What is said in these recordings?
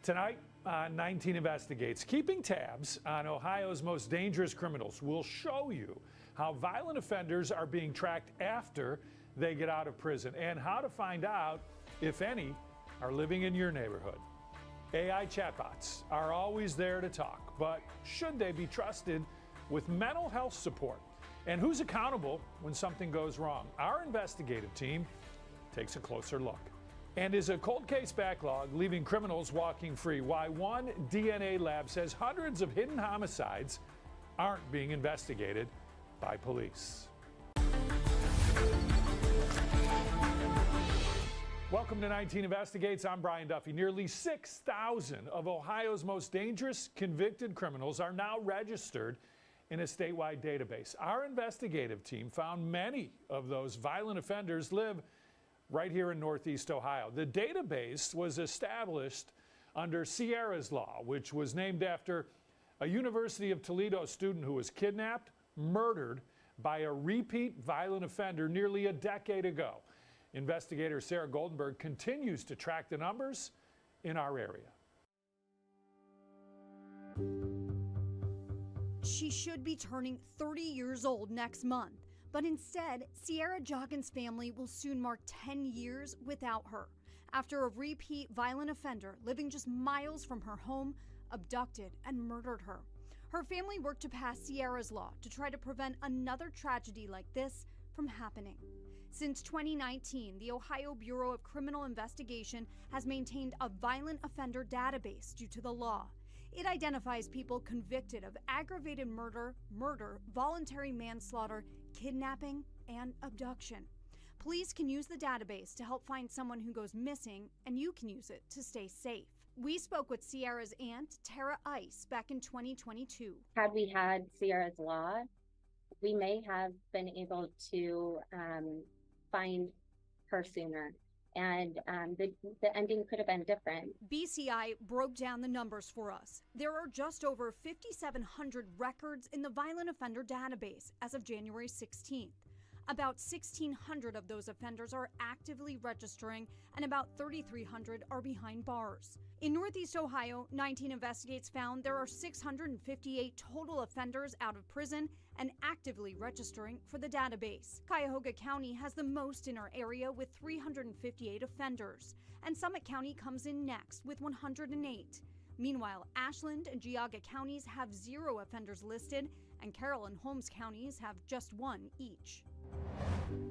Tonight on 19 Investigates, keeping tabs on Ohio's most dangerous criminals. We'll show you how violent offenders are being tracked after they get out of prison and how to find out if any are living in your neighborhood. AI chatbots are always there to talk, but should they be trusted with mental health support? And who's accountable when something goes wrong? Our investigative team takes a closer look. And is a cold case backlog leaving criminals walking free? Why one DNA lab says hundreds of hidden homicides aren't being investigated by police. Welcome to 19 Investigates. I'm Brian Duffy. Nearly 6,000 of Ohio's most dangerous convicted criminals are now registered in a statewide database. Our investigative team found many of those violent offenders live right here in Northeast Ohio. The database was established under Sierra's Law, which was named after a University of Toledo student who was kidnapped, murdered by a repeat violent offender nearly a decade ago. Investigator Sarah Goldenberg continues to track the numbers in our area. She should be turning 30 years old next month. But instead, Sierra Joggins' family will soon mark 10 years without her after a repeat violent offender living just miles from her home abducted and murdered her. Her family worked to pass Sierra's Law to try to prevent another tragedy like this from happening. Since 2019, the Ohio Bureau of Criminal Investigation has maintained a violent offender database due to the law. It identifies people convicted of aggravated murder, voluntary manslaughter, kidnapping, and abduction. Police can use the database to help find someone who goes missing, and you can use it to stay safe. We spoke with Sierra's aunt, Tara Ice, back in 2022. Had we had Sierra's Law, we may have been able to find her sooner. And the ending could have been different. BCI broke down the numbers for us. There are just over 5,700 records in the violent offender database as of January 16th. About 1,600 of those offenders are actively registering, and about 3,300 are behind bars. In Northeast Ohio, 19 Investigates found there are 658 total offenders out of prison and actively registering for the database. Cuyahoga County has the most in our area with 358 offenders, and Summit County comes in next with 108. Meanwhile, Ashland and Geauga counties have 0 offenders listed, and Carroll and Holmes counties have just 1 each.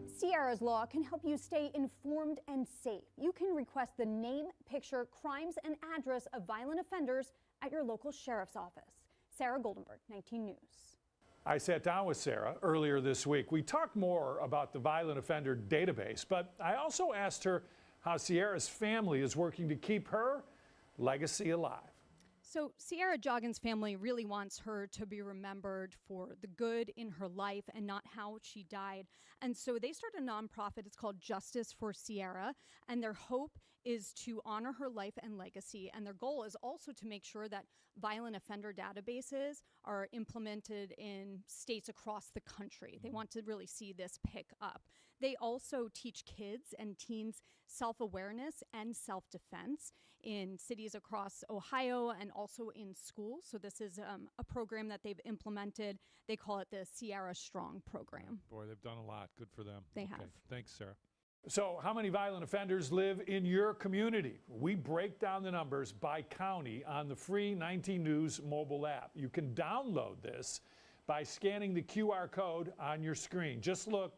Sierra's Law can help you stay informed and safe. You can request the name, picture, crimes, and address of violent offenders at your local sheriff's office. Sarah Goldenberg, 19 News. I sat down with Sarah earlier this week. We talked more about the violent offender database, but I also asked her how Sierra's family is working to keep her legacy alive. So Sierra Joggins' family really wants her to be remembered for the good in her life and not how she died. And so they started a nonprofit. It's called Justice for Sierra. And their hope is to honor her life and legacy. And their goal is also to make sure that violent offender databases are implemented in states across the country. They want to really see this pick up. They also teach kids and teens self-awareness and self-defense in cities across Ohio and also in schools. So this is a program that they've implemented. They call it the Sierra Strong program. Boy, they've done a lot. Good for them. They have. Thanks, Sarah. So how many violent offenders live in your community? We break down the numbers by county on the free 19 News mobile app. You can download this by scanning the QR code on your screen. Just look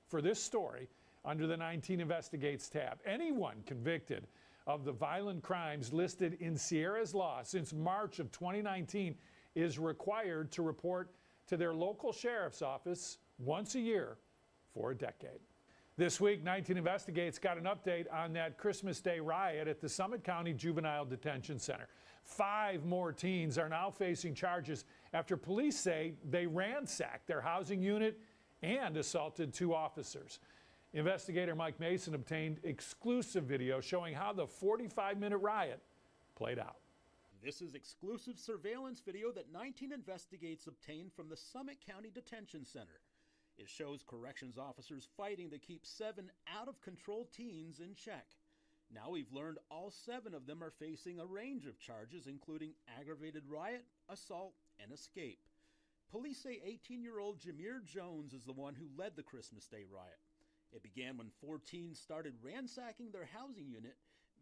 for this story under the 19 Investigates tab. Anyone convicted of the violent crimes listed in Sierra's Law since March of 2019 is required to report to their local sheriff's office once a year for a decade. This week, 19 Investigates got an update on that Christmas Day riot at the Summit County Juvenile Detention Center. 5 more teens are now facing charges after police say they ransacked their housing unit and assaulted 2 officers. Investigator Mike Mason obtained exclusive video showing how the 45-minute riot played out. This is exclusive surveillance video that 19 Investigates obtained from the Summit County Detention Center. It shows corrections officers fighting to keep 7 out-of-control teens in check. Now we've learned all 7 of them are facing a range of charges, including aggravated riot, assault, and escape. Police say 18-year-old Jameer Jones is the one who led the Christmas Day riot. It began when 4 teens started ransacking their housing unit.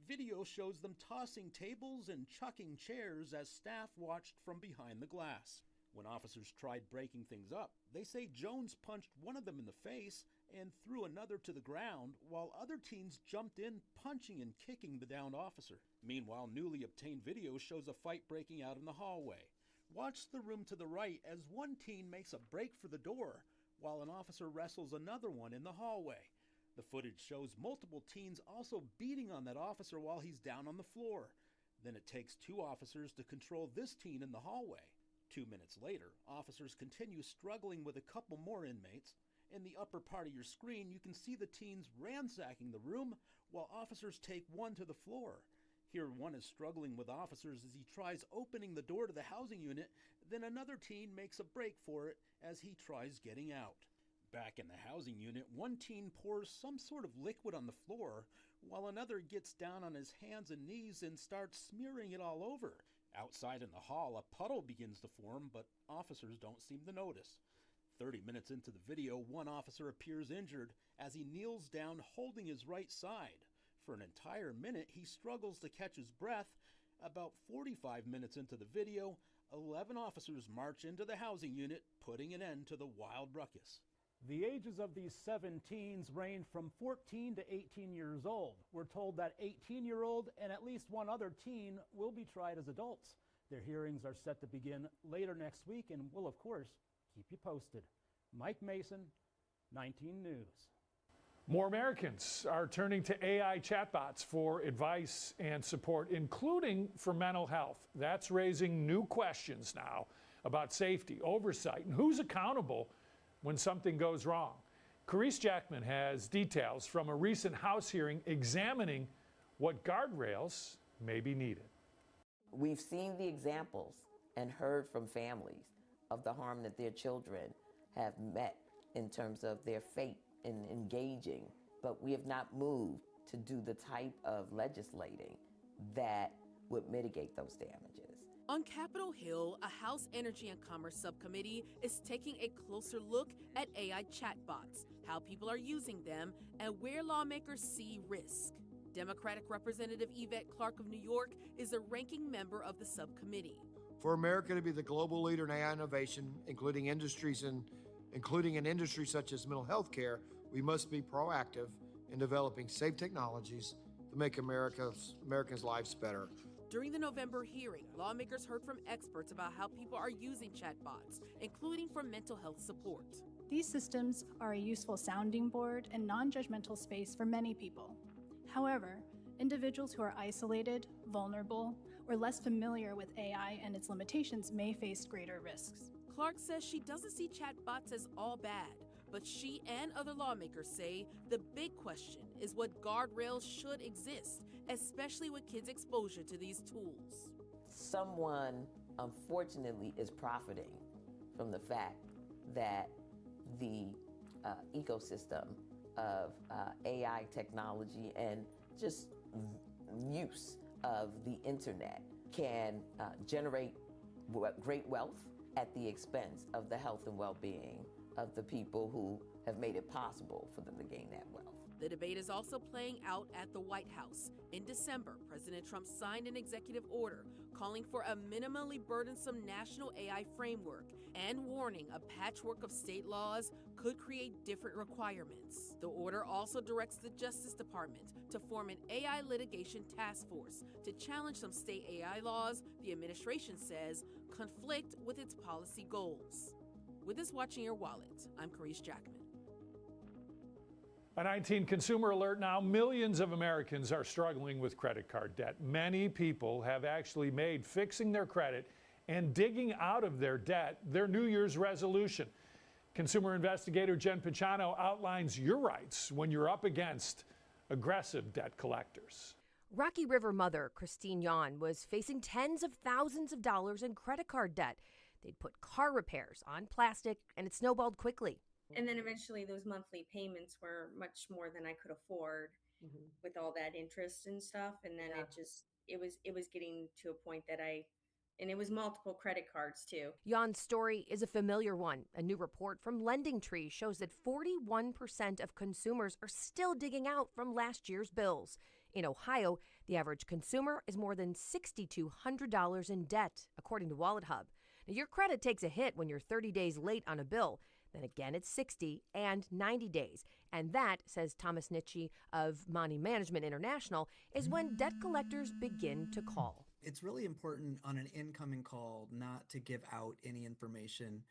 Video shows them tossing tables and chucking chairs as staff watched from behind the glass. When officers tried breaking things up, they say Jones punched one of them in the face and threw another to the ground, while other teens jumped in, punching and kicking the downed officer. Meanwhile, newly obtained video shows a fight breaking out in the hallway. Watch the room to the right as one teen makes a break for the door, while an officer wrestles another one in the hallway. The footage shows multiple teens also beating on that officer while he's down on the floor. Then it takes 2 officers to control this teen in the hallway. 2 minutes later, officers continue struggling with a couple more inmates. In the upper part of your screen, you can see the teens ransacking the room while officers take one to the floor. Here, one is struggling with officers as he tries opening the door to the housing unit, then another teen makes a break for it as he tries getting out. Back in the housing unit, one teen pours some sort of liquid on the floor, while another gets down on his hands and knees and starts smearing it all over. Outside in the hall, a puddle begins to form, but officers don't seem to notice. 30 minutes into the video, one officer appears injured as he kneels down holding his right side. For an entire minute, he struggles to catch his breath. About 45 minutes into the video, 11 officers march into the housing unit, putting an end to the wild ruckus. The ages of these 7 teens range from 14 to 18 years old. We're told that 18-year-old and at least one other teen will be tried as adults. Their hearings are set to begin later next week, and we'll, of course, keep you posted. Mike Mason, 19 News. More Americans are turning to AI chatbots for advice and support, including for mental health. That's raising new questions now about safety, oversight, and who's accountable when something goes wrong. Carice Jackman has details from a recent House hearing examining what guardrails may be needed. We've seen the examples and heard from families of the harm that their children have met in terms of their fate in engaging, but we have not moved to do the type of legislating that would mitigate those damages. On Capitol Hill, a House Energy and Commerce subcommittee is taking a closer look at AI chatbots, how people are using them, and where lawmakers see risk. Democratic Representative Yvette Clarke of New York is a ranking member of the subcommittee. For America to be the global leader in AI innovation, including in industries such as mental health care, we must be proactive in developing safe technologies to make Americans' lives better. During the November hearing, lawmakers heard from experts about how people are using chatbots, including for mental health support. These systems are a useful sounding board and non-judgmental space for many people. However, individuals who are isolated, vulnerable, or less familiar with AI and its limitations may face greater risks. Clarke says she doesn't see chatbots as all bad, but she and other lawmakers say the big question is what guardrails should exist, especially with kids' exposure to these tools. Someone, unfortunately, is profiting from the fact that the ecosystem of AI technology and just use of the internet can generate great wealth at the expense of the health and well-being of the people who have made it possible for them to gain that wealth. The debate is also playing out at the White House. In December, President Trump signed an executive order calling for a minimally burdensome national AI framework and warning a patchwork of state laws could create different requirements. The order also directs the Justice Department to form an AI litigation task force to challenge some state AI laws the administration says conflict with its policy goals. With this Watching Your Wallet, I'm Carice Jackman. A 19 consumer alert now. Millions of Americans are struggling with credit card debt. Many people have actually made fixing their credit and digging out of their debt their New Year's resolution. Consumer investigator Jen Picciano outlines your rights when you're up against aggressive debt collectors. Rocky River mother Christine Yon was facing tens of thousands of dollars in credit card debt. They'd put car repairs on plastic, and it snowballed quickly. And then eventually those monthly payments were much more than I could afford. with all that interest and stuff. And then it was getting to a point that and it was multiple credit cards too. Jan's story is a familiar one. A new report from LendingTree shows that 41% of consumers are still digging out from last year's bills. In Ohio, the average consumer is more than $6,200 in debt, according to WalletHub. Now, your credit takes a hit when you're 30 days late on a bill. Then again, it's 60 and 90 days. And that, says Thomas Nitsche of Money Management International, is when debt collectors begin to call. It's really important on an incoming call not to give out any information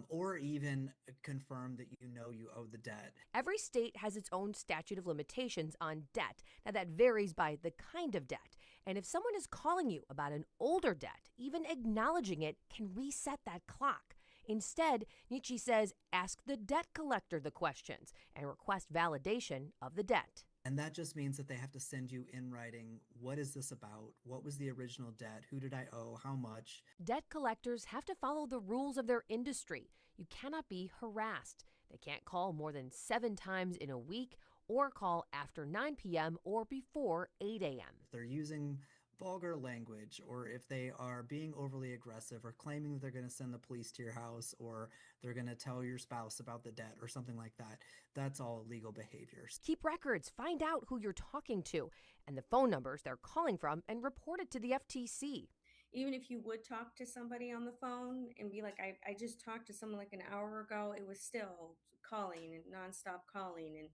or even confirm that you know you owe the debt. Every state has its own statute of limitations on debt. Now, that varies by the kind of debt. And if someone is calling you about an older debt, even acknowledging it can reset that clock. Instead, Nitsche says ask the debt collector the questions and request validation of the debt. And that just means that they have to send you in writing, what is this about? What was the original debt? Who did I owe? How much? Debt collectors have to follow the rules of their industry. You cannot be harassed. They can't call more than 7 times in a week or call after 9 p.m. or before 8 a.m. If they're using vulgar language, or if they are being overly aggressive or claiming that they're going to send the police to your house, or they're going to tell your spouse about the debt or something like that, that's all illegal behaviors. Keep records, find out who you're talking to and the phone numbers they're calling from, and report it to the FTC. Even if you would talk to somebody on the phone and be like, I just talked to someone like an hour ago, it was still calling and nonstop calling and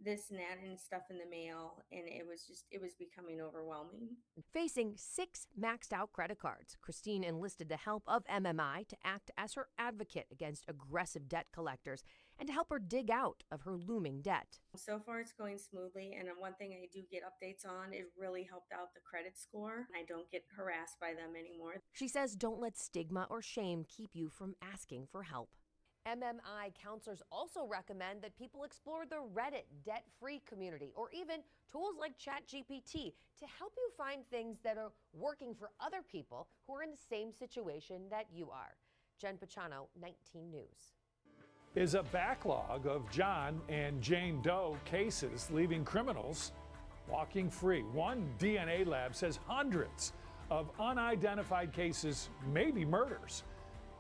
this and that and stuff in the mail, and it was becoming overwhelming. Facing 6 maxed out credit cards, Christine enlisted the help of MMI to act as her advocate against aggressive debt collectors and to help her dig out of her looming debt. So far it's going smoothly, and one thing I do get updates on, it really helped out the credit score. I don't get harassed by them anymore. She says don't let stigma or shame keep you from asking for help. MMI counselors also recommend that people explore the Reddit debt-free community or even tools like ChatGPT to help you find things that are working for other people who are in the same situation that you are. Jen Pachano, 19 News. Is a backlog of John and Jane Doe cases leaving criminals walking free. One DNA lab says hundreds of unidentified cases may be murders,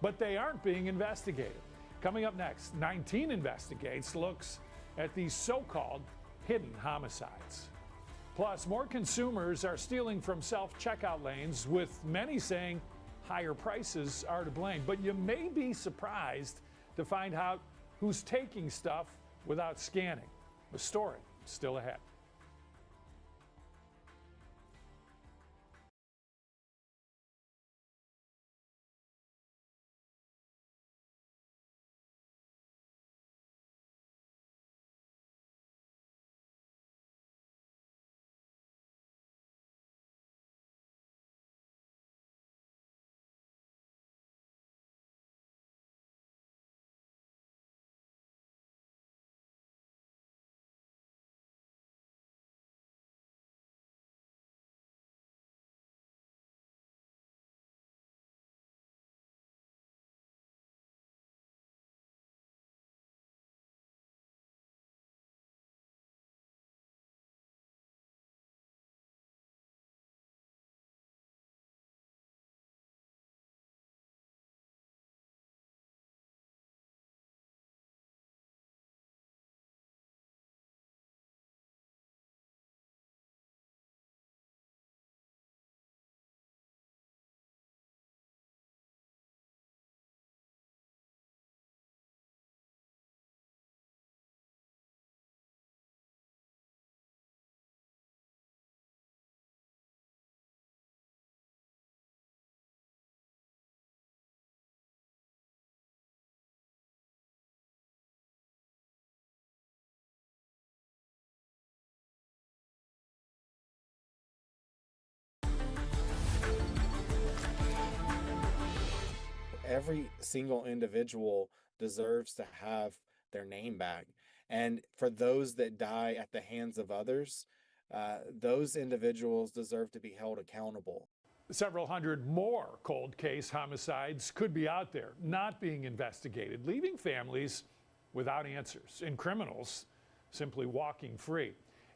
but they aren't being investigated. Coming up next, 19 Investigates looks at these so-called hidden homicides. Plus, more consumers are stealing from self-checkout lanes, with many saying higher prices are to blame. But you may be surprised to find out who's taking stuff without scanning. The story is still ahead. Every single individual deserves to have their name back. And for those that die at the hands of others, those individuals deserve to be held accountable. Several hundred more cold case homicides could be out there, not being investigated, leaving families without answers and criminals simply walking free.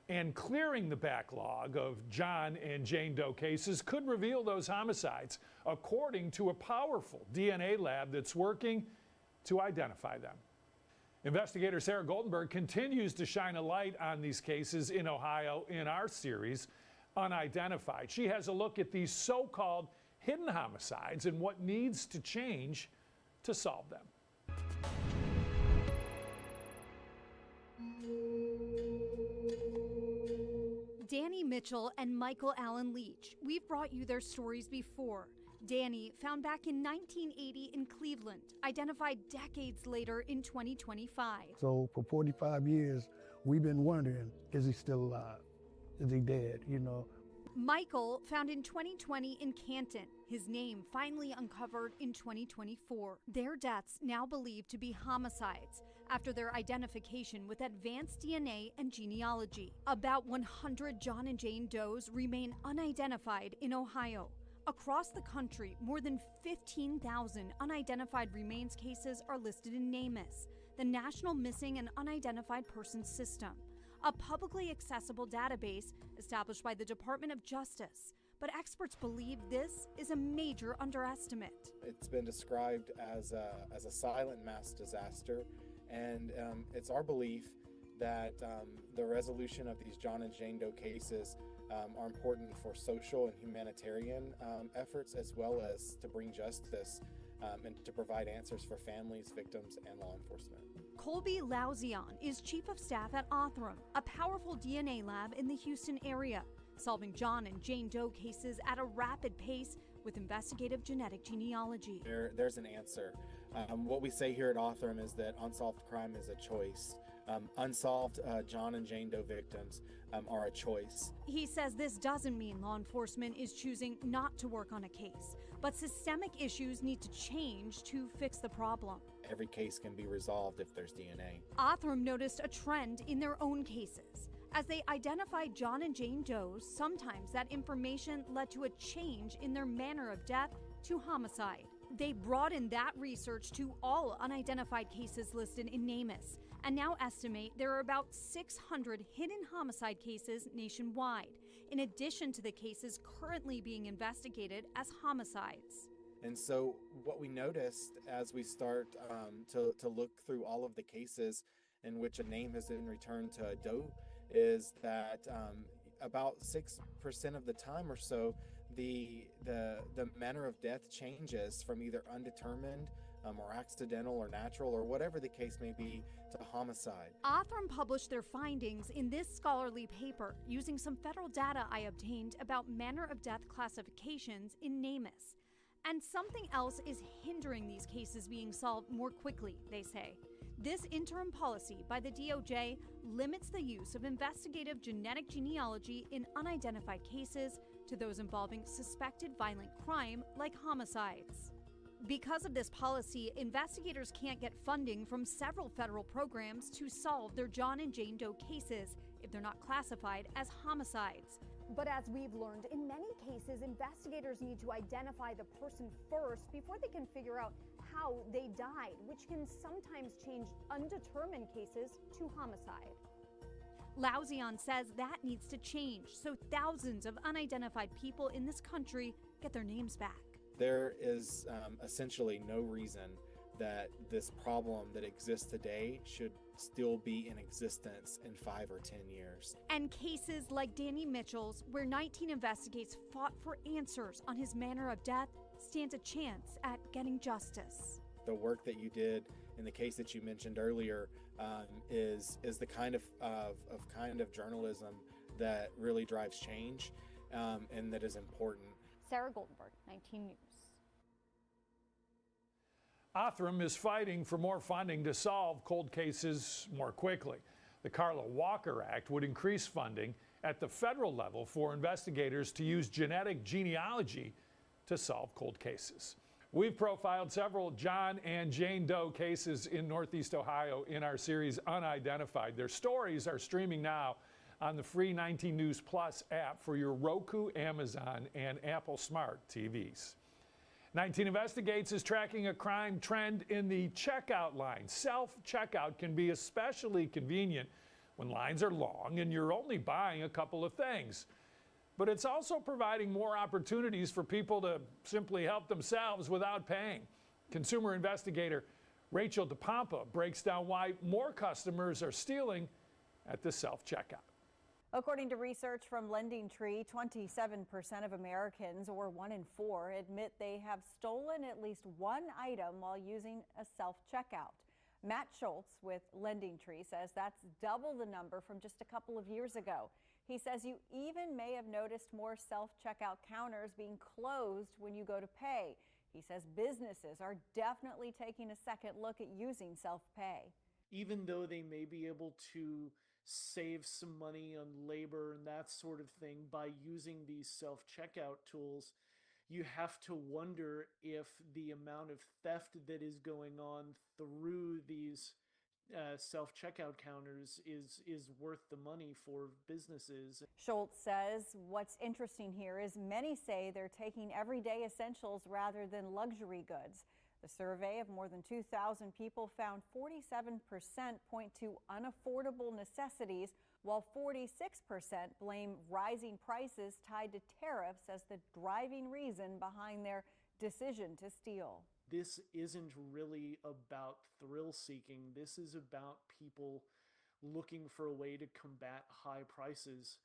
And clearing the backlog of John and Jane Doe cases could reveal those homicides, according to a powerful DNA lab that's working to identify them. Investigator Sarah Goldenberg continues to shine a light on these cases in Ohio in our series, Unidentified. She has a look at these so-called hidden homicides and what needs to change to solve them. Danny Mitchell and Michael Allen Leach. We've brought you their stories before. Danny, found back in 1980 in Cleveland, identified decades later in 2025. So for 45 years, we've been wondering, is he still alive? Is he dead, you know? Michael, found in 2020 in Canton. His name finally uncovered in 2024. Their deaths now believed to be homicides after their identification with advanced DNA and genealogy. About 100 John and Jane Does remain unidentified in Ohio. Across the country, more than 15,000 unidentified remains cases are listed in NamUs, the National Missing and Unidentified Persons System, a publicly accessible database established by the Department of Justice. But experts believe this is a major underestimate. It's been described as a silent mass disaster, and it's our belief that the resolution of these John and Jane Doe cases are important for social and humanitarian efforts, as well as to bring justice and to provide answers for families, victims, and law enforcement. Colby Lauzion is Chief of Staff at Othram, a powerful DNA lab in the Houston area, solving John and Jane Doe cases at a rapid pace with investigative genetic genealogy. There's an answer. What we say here at Othram is that unsolved crime is a choice. Unsolved John and Jane Doe victims are a choice. He says this doesn't mean law enforcement is choosing not to work on a case, but systemic issues need to change to fix the problem. Every case can be resolved if there's DNA. Othram noticed a trend in their own cases. As they identified John and Jane Doe, sometimes that information led to a change in their manner of death to homicide. They broadened that research to all unidentified cases listed in NamUs, and now estimate there are about 600 hidden homicide cases nationwide, in addition to the cases currently being investigated as homicides. And so what we noticed as we start to look through all of the cases in which a name has been returned to a Doe is that about 6% of the time or so, the manner of death changes from either undetermined or accidental or natural or whatever the case may be to homicide. Othram published their findings in this scholarly paper using some federal data I obtained about manner of death classifications in NamUs. And something else is hindering these cases being solved more quickly, they say. This interim policy by the DOJ limits the use of investigative genetic genealogy in unidentified cases to those involving suspected violent crime like homicides. Because of this policy, investigators can't get funding from several federal programs to solve their John and Jane Doe cases if they're not classified as homicides. But as we've learned, in many cases, investigators need to identify the person first before they can figure out how they died, which can sometimes change undetermined cases to homicide. Lauzion says that needs to change so thousands of unidentified people in this country get their names back. There is essentially no reason that this problem that exists today should still be in existence in 5 or 10 years. And cases like Danny Mitchell's, where 19 investigates fought for answers on his manner of death, stands a chance at getting justice. The work that you did in the case that you mentioned earlier is the kind of journalism that really drives change and that is important. Sarah Goldenberg, 19 News. Othram is fighting for more funding to solve cold cases more quickly. The Carla Walker Act would increase funding at the federal level for investigators to use genetic genealogy to solve cold cases. We've profiled several John and Jane Doe cases in Northeast Ohio in our series Unidentified. Their stories are streaming now on the free 19 News Plus app for your Roku, Amazon, and Apple Smart TVs. 19 Investigates is tracking a crime trend in the checkout line. Self-checkout can be especially convenient when lines are long and you're only buying a couple of things. But it's also providing more opportunities for people to simply help themselves without paying. Consumer investigator Rachel DePompa breaks down why more customers are stealing at the self-checkout. According to research from LendingTree, 27% of Americans, or 1 in 4, admit they have stolen at least one item while using a self-checkout. Matt Schultz with LendingTree says that's double the number from just a couple of years ago. He says you even may have noticed more self-checkout counters being closed when you go to pay. He says businesses are definitely taking a second look at using self-pay. Even though they may be able to save some money on labor and that sort of thing by using these self-checkout tools, you have to wonder if the amount of theft that is going on through these self-checkout counters is worth the money for businesses. Schultz says what's interesting here is many say they're taking everyday essentials rather than luxury goods. The survey of more than 2,000 people found 47% point to unaffordable necessities, while 46% blame rising prices tied to tariffs as the driving reason behind their decision to steal. This isn't really about thrill seeking. This is about people looking for a way to combat high prices,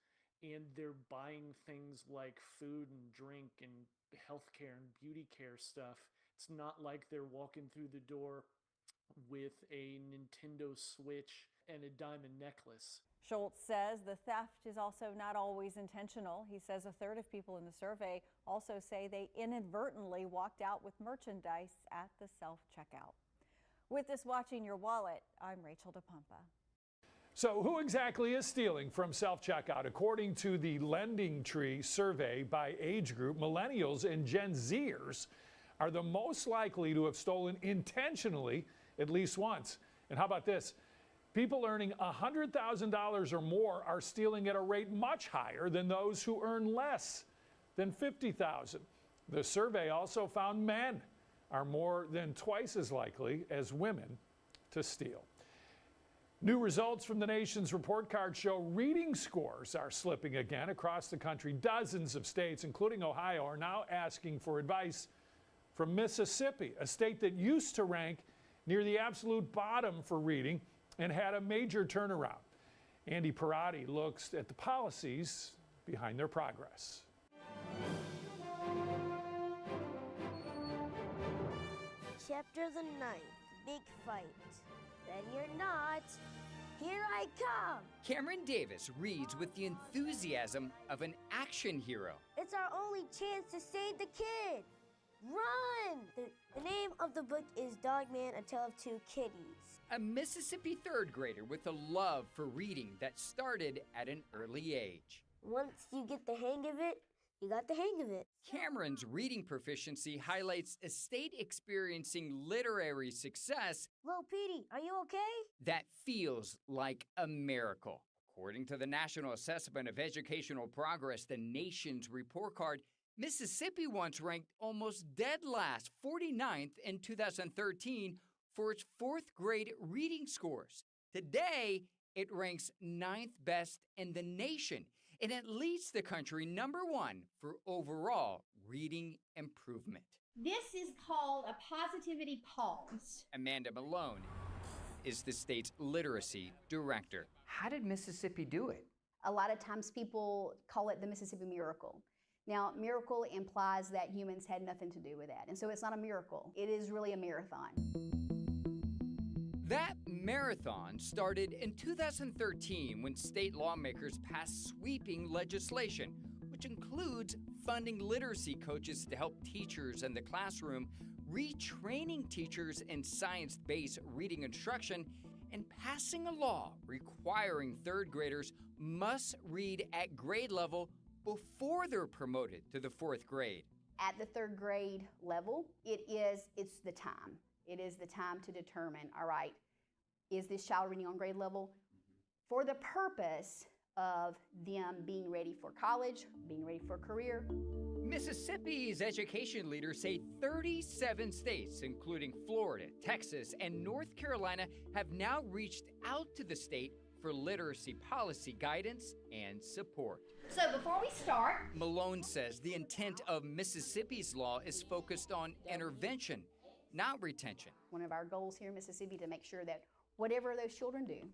and they're buying things like food and drink and healthcare and beauty care stuff. It's not like they're walking through the door with a Nintendo Switch and a diamond necklace. Schultz says the theft is also not always intentional. He says a third of people in the survey also say they inadvertently walked out with merchandise at the self-checkout. With this Watching Your Wallet, I'm Rachel DePompa. So who exactly is stealing from self-checkout? According to the LendingTree survey by age group, millennials and Gen Zers are the most likely to have stolen intentionally at least once. And how about this? People earning $100,000 or more are stealing at a rate much higher than those who earn less than $50,000. The survey also found men are more than twice as likely as women to steal. New results from the nation's report card show reading scores are slipping again across the country. Dozens of states, including Ohio, are now asking for advice from Mississippi, a state that used to rank near the absolute bottom for reading and had a major turnaround. Andy Parati looks at the policies behind their progress. Chapter the 9th, Big Fight. Ready or not, here I come! Cameron Davis reads with the enthusiasm of an action hero. It's our only chance to save the kid! Run! The name of the book is Dogman, A Tale of Two Kitties. A Mississippi third grader with a love for reading that started at an early age. Once you get the hang of it, you got the hang of it. Cameron's reading proficiency highlights a state experiencing literary success. Lil Petey, are you okay? That feels like a miracle. According to the National Assessment of Educational Progress, the nation's report card, Mississippi once ranked almost dead last, 49th in 2013, for its fourth grade reading scores. Today, it ranks 9th best in the nation, and it leads the country #1 for overall reading improvement. This is called a positivity pause. Amanda Malone is the state's literacy director. How did Mississippi do it? A lot of times people call it the Mississippi Miracle. Now, miracle implies that humans had nothing to do with that, and so it's not a miracle. It is really a marathon. That marathon started in 2013 when state lawmakers passed sweeping legislation, which includes funding literacy coaches to help teachers in the classroom, retraining teachers in science-based reading instruction, and passing a law requiring third graders must read at grade level before they're promoted to the fourth grade. At the third grade level, it's the time. It is the time to determine, all right, is this child reading on grade level for the purpose of them being ready for college, being ready for a career. Mississippi's education leaders say 37 states, including Florida, Texas, and North Carolina, have now reached out to the state for literacy policy guidance and support. So before we start, Malone says the intent of Mississippi's law is focused on intervention, not retention. one of our goals here in Mississippi to make sure that whatever those children do,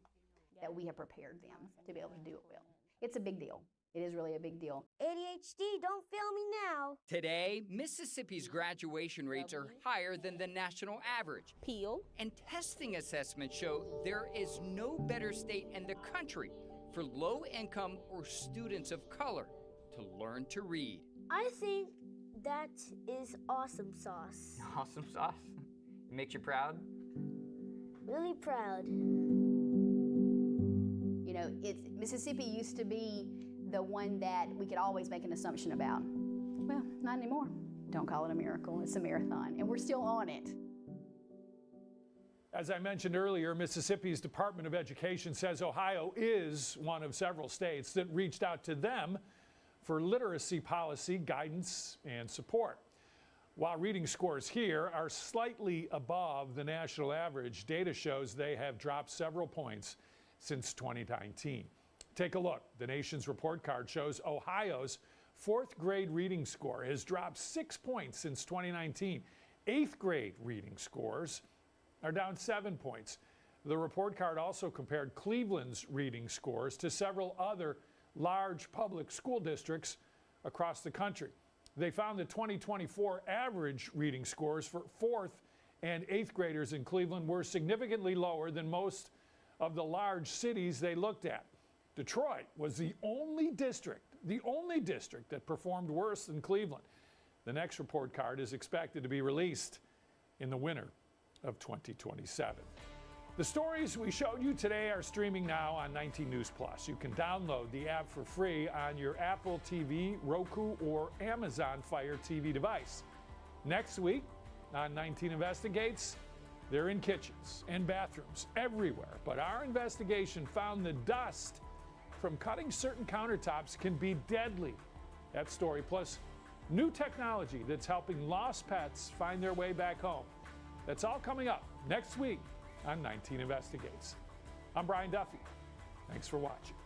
that we have prepared them to be able to do it well. It's a big deal. It is really a big deal. ADHD, don't fail me now. Today, Mississippi's graduation rates are higher than the national average. Peel. And testing assessments show there is no better state in the country for low-income or students of color to learn to read. I think that is awesome sauce. Awesome sauce? It makes you proud? Really proud. You know, Mississippi used to be the one that we could always make an assumption about. Well, not anymore. Don't call it a miracle, it's a marathon, and we're still on it. As I mentioned earlier, Mississippi's Department of Education says Ohio is one of several states that reached out to them for literacy policy guidance and support. While reading scores here are slightly above the national average, data shows they have dropped several points since 2019. Take a look. The nation's report card shows Ohio's 4th grade reading score has dropped 6 points since 2019. 8th grade reading scores are down 7 points. The report card also compared Cleveland's reading scores to several other large public school districts across the country. They found the 2024 average reading scores for 4th and 8th graders in Cleveland were significantly lower than most of the large cities they looked at. Detroit was the only district that performed worse than Cleveland. The next report card is expected to be released in the winter of 2027. The stories we showed you today are streaming now on 19 News Plus. You can download the app for free on your Apple TV, Roku, or Amazon Fire TV device. Next week on 19 Investigates, they're in kitchens and bathrooms everywhere, but our investigation found the dust from cutting certain countertops can be deadly. That story, plus new technology that's helping lost pets find their way back home. That's all coming up next week on 19 Investigates. I'm Brian Duffy. Thanks for watching.